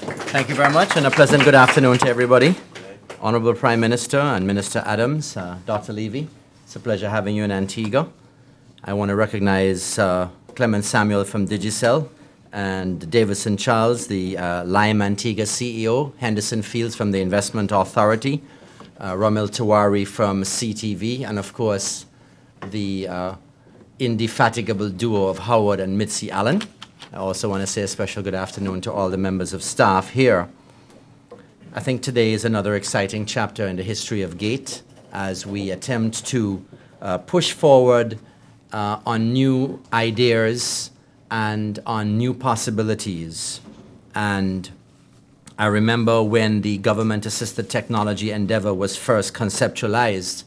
Thank you very much, and a pleasant good afternoon to everybody. Honorable Prime Minister and Minister Adams, Dr. Levy, it's a pleasure having you in Antigua. I want to recognize Clement Samuel from Digicel and Davison Charles, the Lime Antigua CEO, Henderson Fields from the Investment Authority, Romil Tiwari from CTV, and of course the indefatigable duo of Howard and Mitzi Allen. I also want to say a special good afternoon to all the members of staff here. I think today is another exciting chapter in the history of Gate as we attempt to push forward on new ideas and on new possibilities. And I remember when the government-assisted technology endeavor was first conceptualized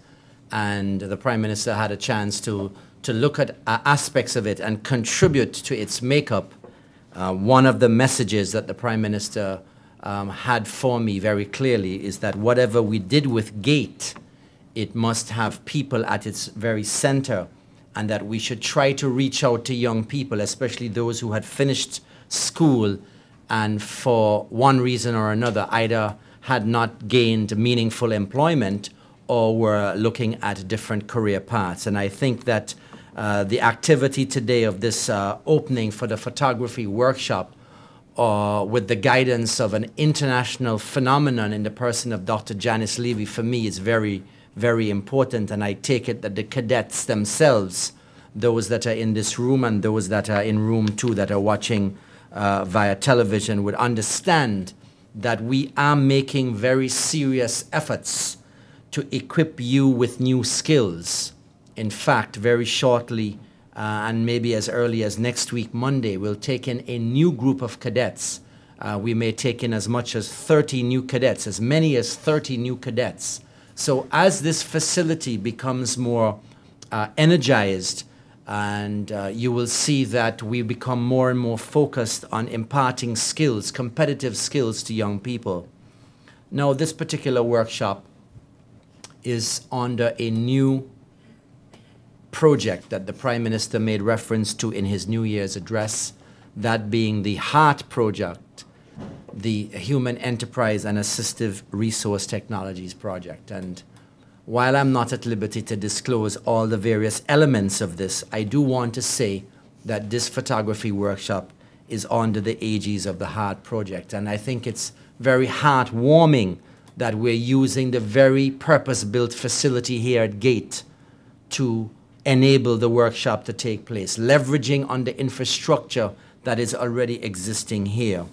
and the Prime Minister had a chance to look at aspects of it and contribute to its makeup. One of the messages that the Prime Minister had for me very clearly is that whatever we did with Gate, it must have people at its very center, and that we should try to reach out to young people, especially those who had finished school and for one reason or another either had not gained meaningful employment or were looking at different career paths. And I think that the activity today of this opening for the photography workshop with the guidance of an international phenomenon in the person of Dr. Janice Levy, for me, is very, very important. And I take it that the cadets themselves, those that are in this room and those that are in room 2 that are watching via television, would understand that we are making very serious efforts to equip you with new skills. In fact, very shortly, and maybe as early as next week, Monday, we'll take in a new group of cadets. We may take in as much as 30 new cadets, as many as 30 new cadets. So as this facility becomes more energized, and you will see that we become more and more focused on imparting skills, competitive skills to young people. Now, this particular workshop is under a new project that the Prime Minister made reference to in his New Year's address, that being the HEART project, the Human Enterprise and Assistive Resource Technologies project. And while I'm not at liberty to disclose all the various elements of this, I do want to say that this photography workshop is under the aegis of the HEART project. And I think it's very heartwarming that we're using the very purpose-built facility here at Gate to enable the workshop to take place, leveraging on the infrastructure that is already existing here.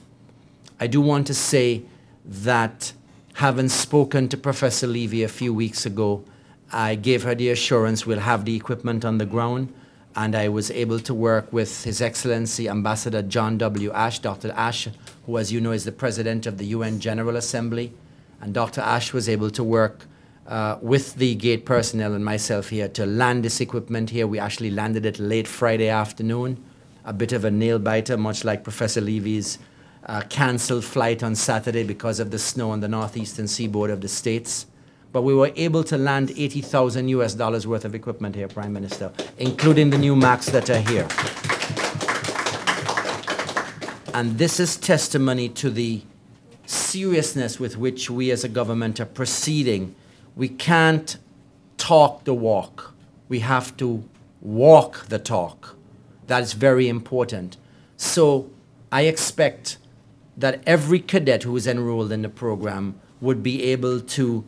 I do want to say that having spoken to Professor Levy a few weeks ago, I gave her the assurance we'll have the equipment on the ground, and I was able to work with His Excellency Ambassador John W. Ash, Dr. Ash, who, as you know, is the President of the UN General Assembly, and Dr. Ash was able to work with the Gate personnel and myself here to land this equipment here. We actually landed it late Friday afternoon, a bit of a nail-biter, much like Professor Levy's canceled flight on Saturday because of the snow on the northeastern seaboard of the States. But we were able to land $80,000 US worth of equipment here, Prime Minister, including the new Macs that are here. And this is testimony to the seriousness with which we as a government are proceeding. We can't talk the walk. We have to walk the talk. That is very important. So I expect that every cadet who is enrolled in the program would be able to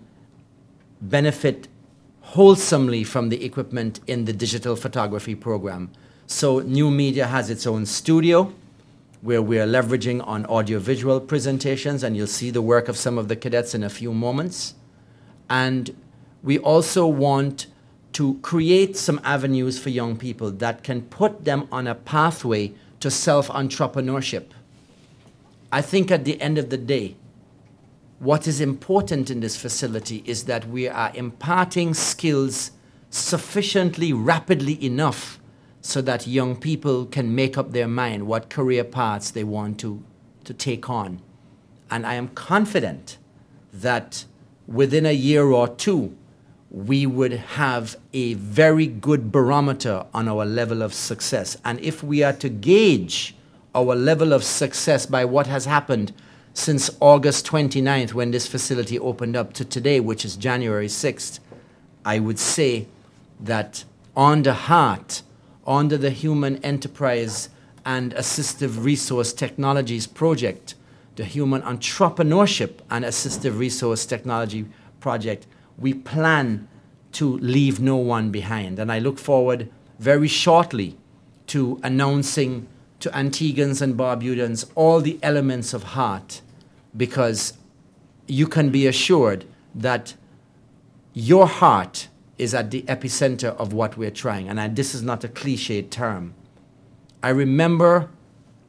benefit wholesomely from the equipment in the digital photography program. So New Media has its own studio where we are leveraging on audiovisual presentations, and you'll see the work of some of the cadets in a few moments. And we also want to create some avenues for young people that can put them on a pathway to self-entrepreneurship. I think at the end of the day, what is important in this facility is that we are imparting skills sufficiently rapidly enough so that young people can make up their mind what career paths they want to take on. And I am confident that within a year or two, we would have a very good barometer on our level of success. And if we are to gauge our level of success by what has happened since August 29th, when this facility opened up, to today, which is January 6th, I would say that on the heart, under the Human Enterprise and Assistive Resource Technologies project, the Human Entrepreneurship and Assistive Resource Technology project, we plan to leave no one behind. And I look forward very shortly to announcing to Antiguans and Barbudans all the elements of heart, because you can be assured that your heart is at the epicenter of what we're trying. And this is not a cliched term. I remember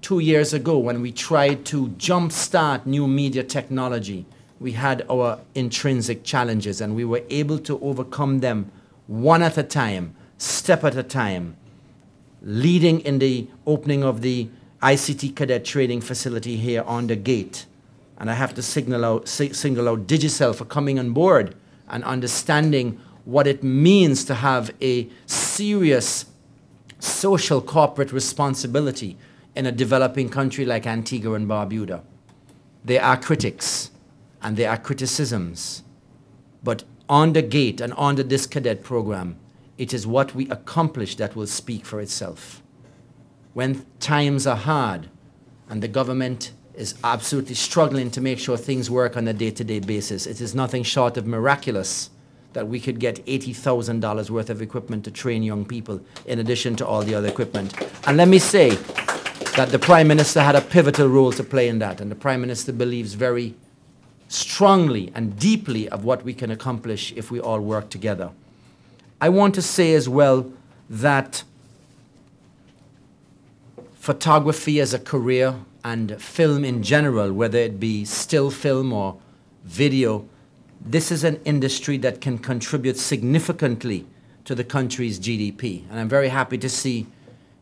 2 years ago when we tried to jumpstart new media technology, we had our intrinsic challenges, and we were able to overcome them one at a time, step at a time, leading in the opening of the ICT Cadet training facility here on the Gate. And I have to single out Digicel for coming on board and understanding what it means to have a serious social corporate responsibility in a developing country like Antigua and Barbuda. There are critics and there are criticisms, but on the Gate and under this cadet program, it is what we accomplish that will speak for itself. When times are hard and the government is absolutely struggling to make sure things work on a day-to-day basis, it is nothing short of miraculous that we could get $80,000 worth of equipment to train young people in addition to all the other equipment. And let me say that the Prime Minister had a pivotal role to play in that, and the Prime Minister believes very strongly and deeply of what we can accomplish if we all work together. I want to say as well that photography as a career and film in general, whether it be still film or video, this is an industry that can contribute significantly to the country's GDP. And I'm very happy to see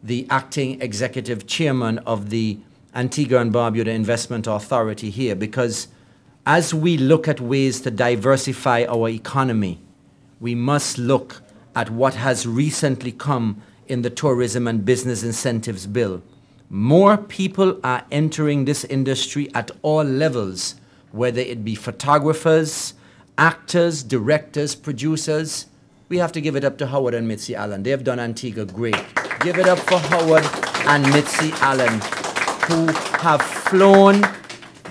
the acting executive chairman of the Antigua and Barbuda Investment Authority here, because as we look at ways to diversify our economy, we must look at what has recently come in the Tourism and Business Incentives Bill. More people are entering this industry at all levels, whether it be photographers, actors, directors, producers. We have to give it up to Howard and Mitzi Allen. They have done Antigua great. Give it up for Howard and Mitzi Allen, who have flown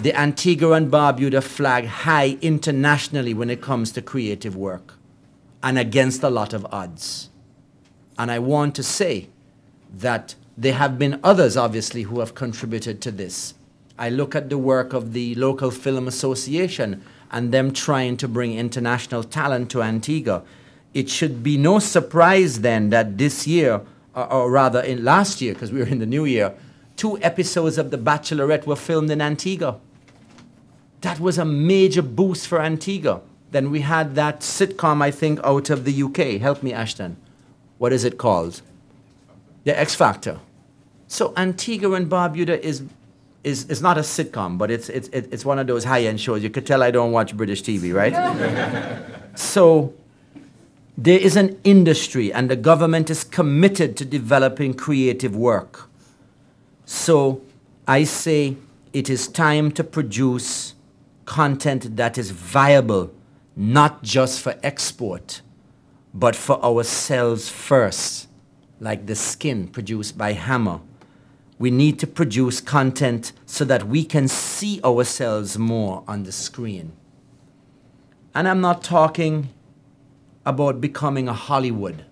the Antigua and Barbuda flag high internationally when it comes to creative work, and against a lot of odds. And I want to say that there have been others, obviously, who have contributed to this. I look at the work of the local film association and them trying to bring international talent to Antigua. It should be no surprise then that this year, or rather in last year, because we were in the new year, 2 episodes of The Bachelorette were filmed in Antigua. That was a major boost for Antigua. Then we had that sitcom, I think, out of the UK. Help me, Ashton. What is it called? The X Factor. So Antigua and Barbuda is not a sitcom, but it's one of those high-end shows. You could tell I don't watch British TV, right? So there is an industry, and the government is committed to developing creative work. So I say it is time to produce content that is viable, not just for export, but for ourselves first, like the skin produced by Hammer. We need to produce content so that we can see ourselves more on the screen. And I'm not talking about becoming a Hollywood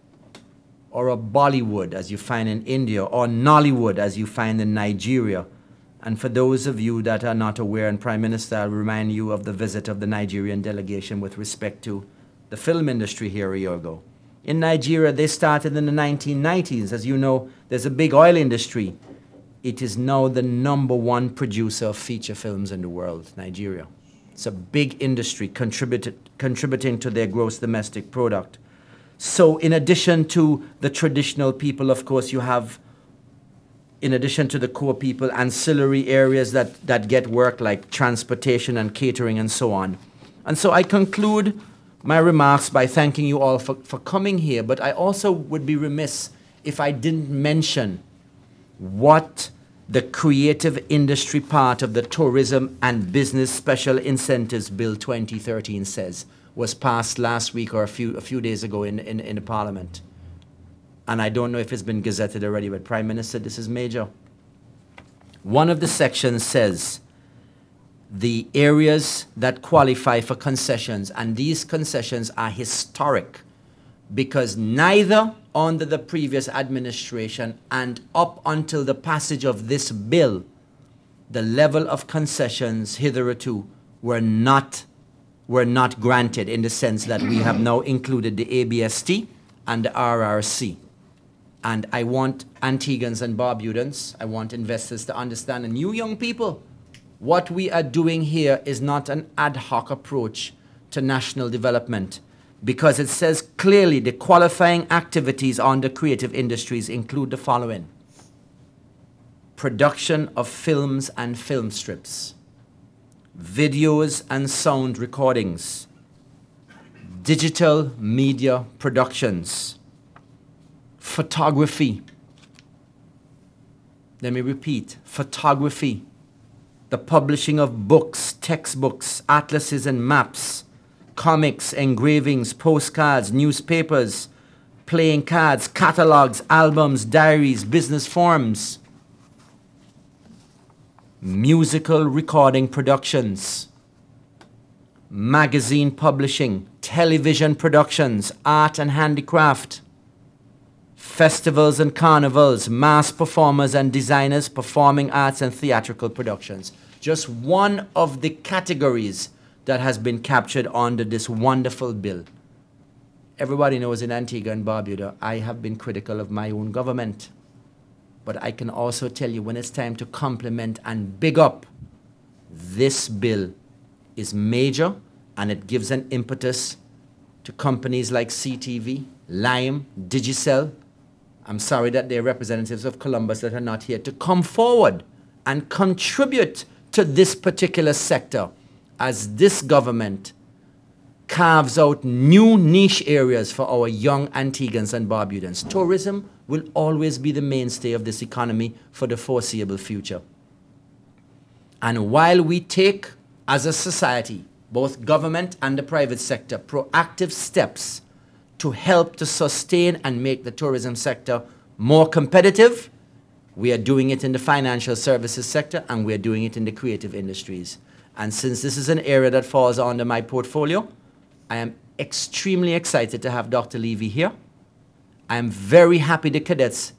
or a Bollywood, as you find in India, or Nollywood, as you find in Nigeria. And for those of you that are not aware, and Prime Minister, I'll remind you of the visit of the Nigerian delegation with respect to the film industry here a year ago. In Nigeria, they started in the 1990s. As you know, there's a big oil industry. It is now the #1 producer of feature films in the world, Nigeria. It's a big industry contributing to their gross domestic product. So in addition to the traditional people, of course, you have, in addition to the core people, ancillary areas that get work like transportation and catering and so on. And so I conclude my remarks by thanking you all for coming here, but I also would be remiss if I didn't mention what the creative industry part of the Tourism and Business Special Incentives Bill 2013 says was passed last week or a few days ago in the Parliament. And I don't know if it's been gazetted already, but Prime Minister, this is major. One of the sections says the areas that qualify for concessions, and these concessions are historic because neither under the previous administration and up until the passage of this bill, the level of concessions hitherto were not granted, in the sense that we have now included the ABST and the RRC. And I want Antiguans and Barbudans, I want investors to understand, and you young people, what we are doing here is not an ad hoc approach to national development, because it says clearly the qualifying activities under creative industries include the following: production of films and film strips, videos and sound recordings, digital media productions, photography. Let me repeat, photography, the publishing of books, textbooks, atlases and maps, comics, engravings, postcards, newspapers, playing cards, catalogs, albums, diaries, business forms, musical recording productions, magazine publishing, television productions, art and handicraft, festivals and carnivals, mass performers and designers, performing arts and theatrical productions. Just one of the categories that has been captured under this wonderful bill. Everybody knows in Antigua and Barbuda, I have been critical of my own government. But I can also tell you, when it's time to compliment and big up, this bill is major, and it gives an impetus to companies like CTV, Lime, Digicel. I'm sorry that they're representatives of Columbus that are not here, to come forward and contribute to this particular sector, as this government carves out new niche areas for our young Antiguans and Barbudans. Tourism will always be the mainstay of this economy for the foreseeable future. And while we take, as a society, both government and the private sector, proactive steps to help to sustain and make the tourism sector more competitive, we are doing it in the financial services sector, and we are doing it in the creative industries. And since this is an area that falls under my portfolio, I am extremely excited to have Dr. Levy here. I am very happy the cadets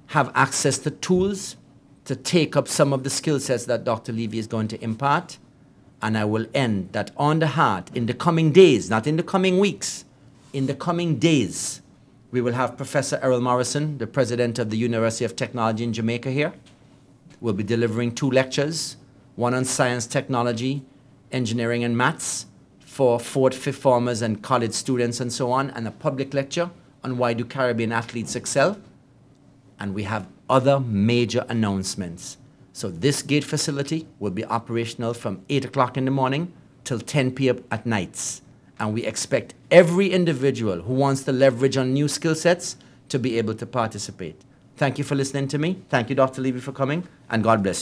have access to tools to take up some of the skill sets that Dr. Levy is going to impart. And I will end that on the heart, in the coming days, not in the coming weeks, in the coming days, we will have Professor Errol Morrison, the president of the University of Technology in Jamaica here. We'll be delivering 2 lectures, one on science, technology, engineering, and maths for 4th, 5th formers and college students and so on, and a public lecture on why do Caribbean athletes excel. And we have other major announcements. So this gate facility will be operational from 8 o'clock in the morning till 10 p.m. at nights. And we expect every individual who wants to leverage on new skill sets to be able to participate. Thank you for listening to me. Thank you, Dr. Levy, for coming, and God bless you.